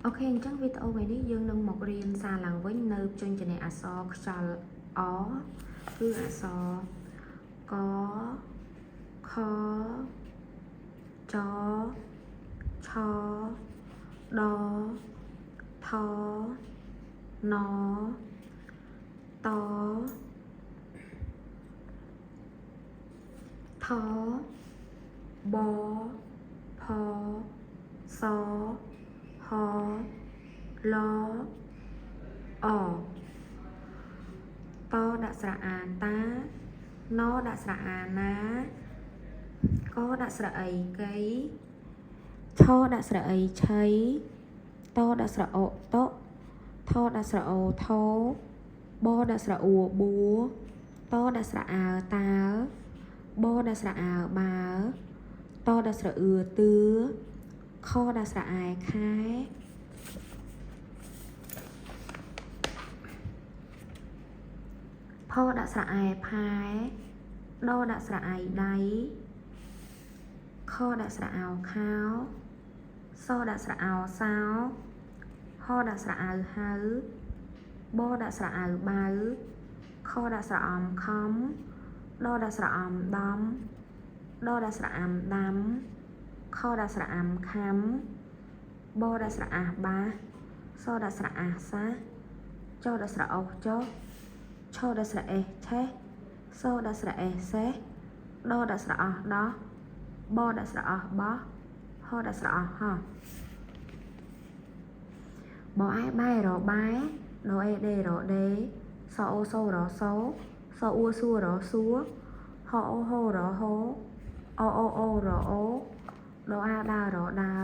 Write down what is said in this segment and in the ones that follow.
Ok, chắc video ngàyនេះយើងនឹងមករៀនសារឡើងវិញនៅជញ្ជាំងអក្សរខ្យល់អគឺអក្សរកខចឆដថណតថបផសហលអតដាក់ស្រៈអាតាណដាក់ស្រៈអាណាកដាក់ស្រៈអីកៃឆដាក់ស្រៈអីឆៃតដាក់ស្រៈអតថដាក់ស្រៈអូថោបដាក់ស្រៈអួបួតដាក់ស្រៈអើតើបដាក់ស្រៈអើបើតដាក់ស្រៈអឺទឿខដាក់ស្រៈអែខែផដាក់ស្រៈអែផែដដាក់ស្រៈអៃដៃខដាក់ស្រៈអោខោសដាក់ស្រៈអោសោហដាក់ស្រៈអៅហៅបដាក់ស្រៈអៅបៅខដាក់ស្រៈអំខំដដាក់ស្រៈអំដំដដាក់ស្រៈអំដាំខដាក់ស្រៈអំខំបដាក់ស្រៈអាបាសដាក់ស្រៈអាសាចដាក់ស្រៈអោចោឆដាក់ស្រៈអេឆេសដាក់ស្រៈអេសេដដាក់ស្រៈអោដោបដាក់ស្រៈអោបោហដាក់ស្រៈអោហបអែបែរបែដអេដេរដេសអូសូរសូសអ៊ូសួរសួហអូហូរហូអូអូអូរអូដអាដើរដើ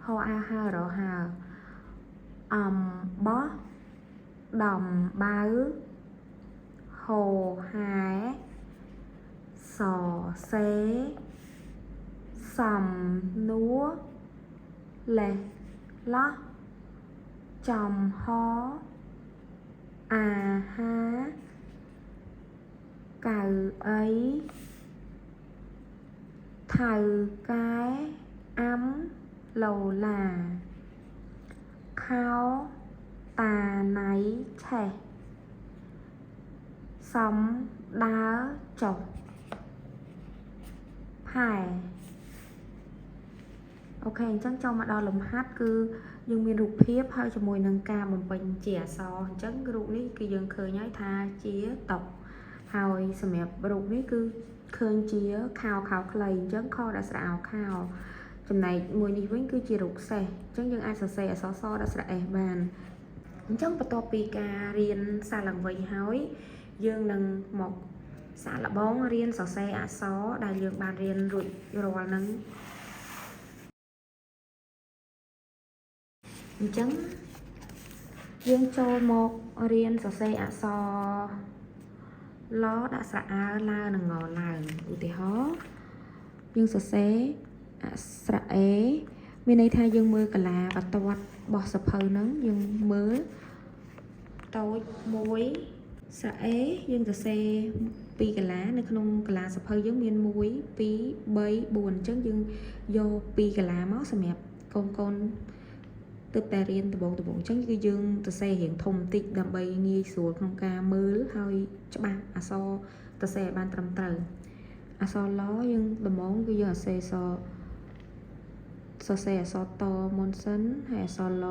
ហអាហើរហើអំបោដំបៅហូហែសសេសំនួលេឡោះចំហអាហាកៅអីថៅកែអំឡូឡាខោតាណៃឆេះសំដើចុះផែអូខេអញ្ចឹងចូលមកដល់លំហាត់គឺយើងមានរូបភាពហើយជាមួយនឹងការបំពេញជាអក្សរអញ្ចឹងរូបនេះគឺយើងឃើញហើយថាជាតុហើយសម្រាប់រូបនេះគឺឃើញជាខោខ្លីអញ្ចឹងខដាក់ស្រៈអោខោចំណែកមួយនេះវិញគឺជារូបសេះអញ្ចឹងយើងអាចសរសេរអក្សរសដាក់ស្រៈអេសបានអញ្ចឹងបន្ទាប់ពីការរៀនសារឡើងវិញហើយយើងនឹងមកសាកល្បងរៀនសរសេរអក្សរដែលយើងបានរៀនរួចរាល់ហ្នឹងអញ្ចឹងយើងចូលមករៀនសរសេរអក្សរឡដាក់ស្រៈអើឡើនិងងឡើងឧទាហរណ៍យើងសរសេរអក្សរអេមានន័យថាយើងមើលកាឡាបន្ទាត់របស់សភៅហ្នឹងយើងមើលតូចមួយស្រៈអេយើងសរសេរ2កាឡានៅក្នុងកាឡាសភៅយើងមាន1 2 3 4អញ្ចឹងយើងយក2កាឡាមកសម្រាប់កូនទើបតែរៀនដំបូងអញ្ចឹងគឺយើងសរសេររៀងធំបន្តិចដើម្បីងាយស្រួលក្នុងការមើលហើយច្បាស់អក្សរសរសេរបានត្រឹមត្រូវអក្សរឡយើងដំបូងគឺយើងសរសេរអក្សរតមុនសិនហើយអក្សរឡ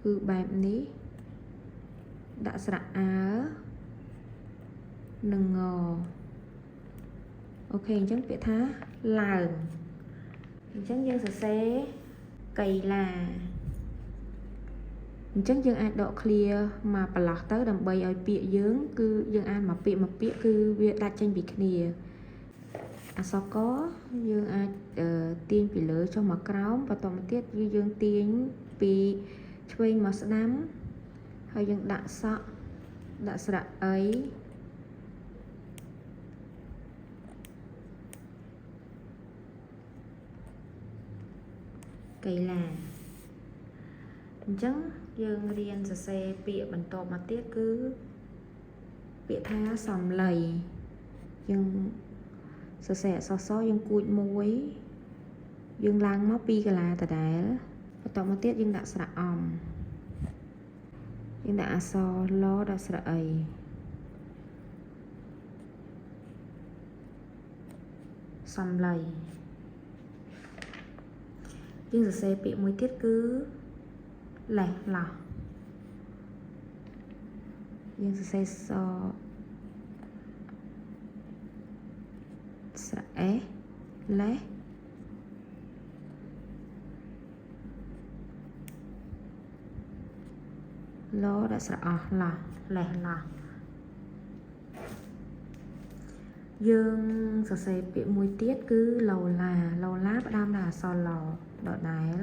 គឺបែបនេះដាក់ស្រៈអើនិងងអូខេអញ្ចឹងពាក្យថាឡើងអញ្ចឹងយើងសរសេរកៃឡាអញ្ចឹងយើងអាចដក clear មកប្រឡោះទៅដើម្បីឲ្យពាក្យយើងគឺយើងអានមកពាក្យគឺវាដាច់ចេញពីគ្នាអក្សរកយើងអាចទាញពីលើចុះមកក្រោមបន្តមកទៀតគឺយើងទាញពីឆ្វេងមកស្ដាំហើយយើងដាក់សក់ដាក់ស្រៈអីកៃឡាអញ្ចឹងយើងរៀនសរសេរពាក្យបន្តមកទៀតគឺពាក្យថាសំឡីយើងសរសេរអក្សរសយើងគួចមួយយើងឡើងមក2កាឡាដដែល បន្តមកទៀតយើងដាក់ស្រៈអំយើងដាក់អក្សរឡដាក់ស្រៈអីសំឡីយើងសរសេរពាក្យមួយទៀតគឺលេះឡោះយើងសរសេរស្រៈអេលេះឡដាក់ស្រៈអស់ឡោះលេះឡោះយើងសរសេរពាក្យមួយទៀតគឺឡូឡាផ្ដើមដោយអក្សរឡដដែល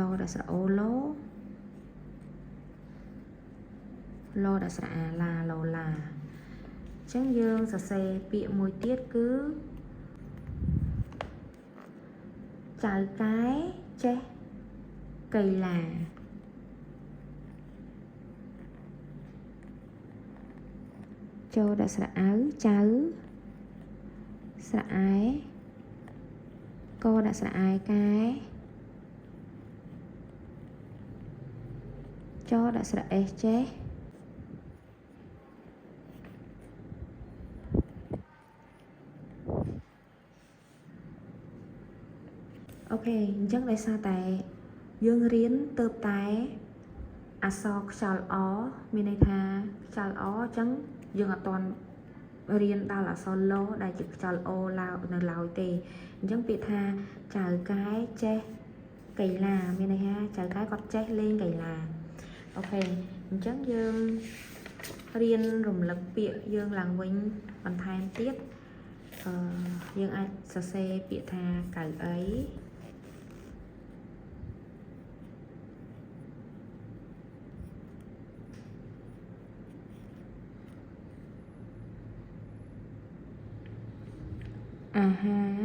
ឡដាក់ស្រៈអូឡដាក់ស្រៈអាឡាឡូឡាអញ្ចឹងយើងសរសេរពាក្យមួយទៀតគឺចៅកែចេះកីឡាចូលដាក់ស្រៈអៅចៅស្រៈអែកដាក់ស្រៈអែកែចដាក់ស្រៈអេសចេះអូខេអញ្ចឹងដោយសារតែយើងរៀនទៅតែអក្សរខ្យល់អមានន័យថាខ្យល់អអញ្ចឹងយើងអត់ទាន់រៀនដល់អក្សរឡដែលជាខ្យល់អូឡើយនៅឡើយទេអញ្ចឹងពាក្យថាចៅកែចេះកីឡាមានន័យថាចៅកែគាត់ចេះលេងកីឡាអូខេអញ្ចឹងយើងរៀនរំលឹកពាក្យយើងឡើងវិញបន្ថែមទៀតយើងអាចសរសេរពាក្យថាកៅអីអាហារ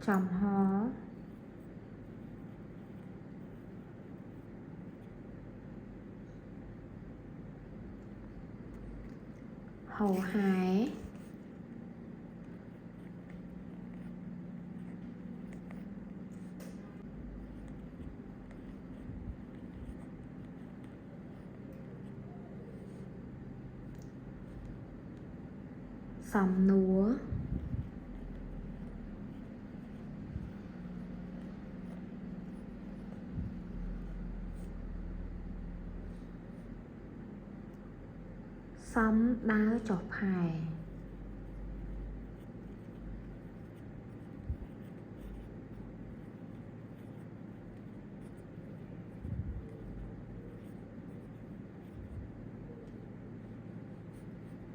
ចំហហោហែសំណួរសំដើរចុះផែ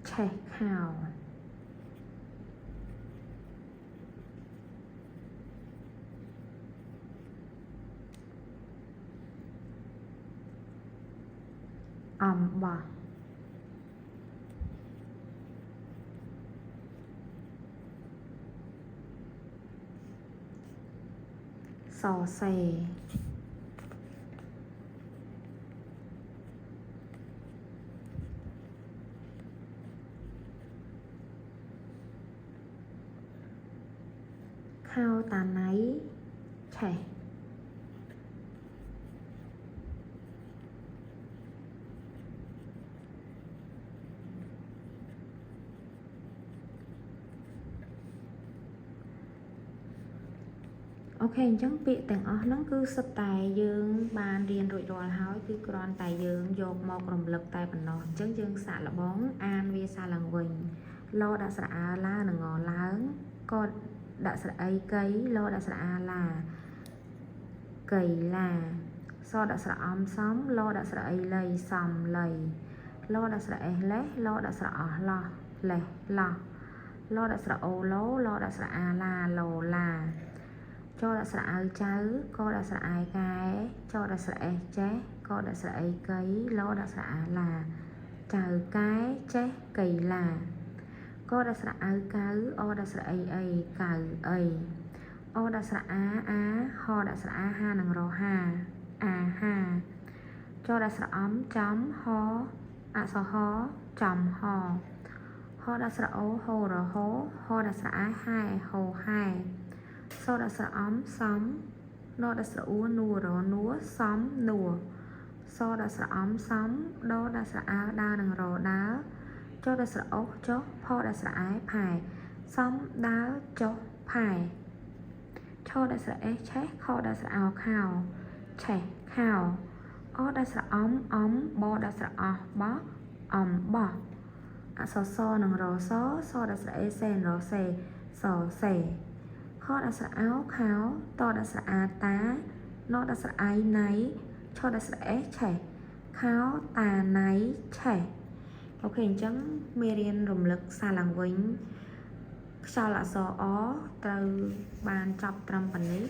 ឆេះខោអំបោះសរសេរខោតាណៃឆេះអូខេអញ្ចឹងពាក្យទាំងអស់ហ្នឹងគឺសុទ្ធតែយើងបានរៀនរួចរាល់ហើយគឺគ្រាន់តែយើងយកម្ករំលឹកតែប៉ុណ្ណោះអញ្ចឹងយើងសាកល្បងអានវាសារឡើងវិញឡដាក់ស្រៈអាឡើងនិងងឡើងក៏ដាក់ស្រៈអីកៃឡដាក់ស្រៈអាឡាកៃឡាសដាក់ស្រៈអំសំឡដាក់ស្រៈអីលៃសំលៃឡដាក់ស្រៈអេសលេះឡដាក់ស្រៈអស់ឡោះលេះឡោះឡដាក់ស្រៈអូឡឡដាក់ស្រៈអាឡាឡូឡាចូលដាក់ស្រៈអៅចៅកដាក់ស្រៈអាយកែចូលដាក់ស្រៈអេសចេះកដាក់ស្រៈអីកៃឡដាក់ស្រៈអាឡាចៅកែចេះកៃឡា có đã sra áo cáo o đã sra ai cào ai o đã sra á ho đã sra ha nằng rò ha cho đã sra ấm chấm ho so ho chấm ho đã sra ô ho rò ho đã sra hai ho hai so đã sra ấm sắm nó đã sra ú nùa rò núa sắm nùa so đã sra ấm sắm đó đã sra áo đa nằng rò đá cho đã sra ốc cho po đã sra ái phải sắm đá cho phải cho đã sra ế chết kho đã sra áo khảo trẻ khảo o đã sra ấm bo đã sra bó bỏ so nằng rò so đã sra ế sen rò xè kho đã sra áo khảo to đã sra tá nó đã sra ái náy cho đã sra ế trẻ khảo tà náy trẻ ok chẳng mê riêng rùm lực xa làng vĩnh sao là so ó từ bàn chọc trầm phần lý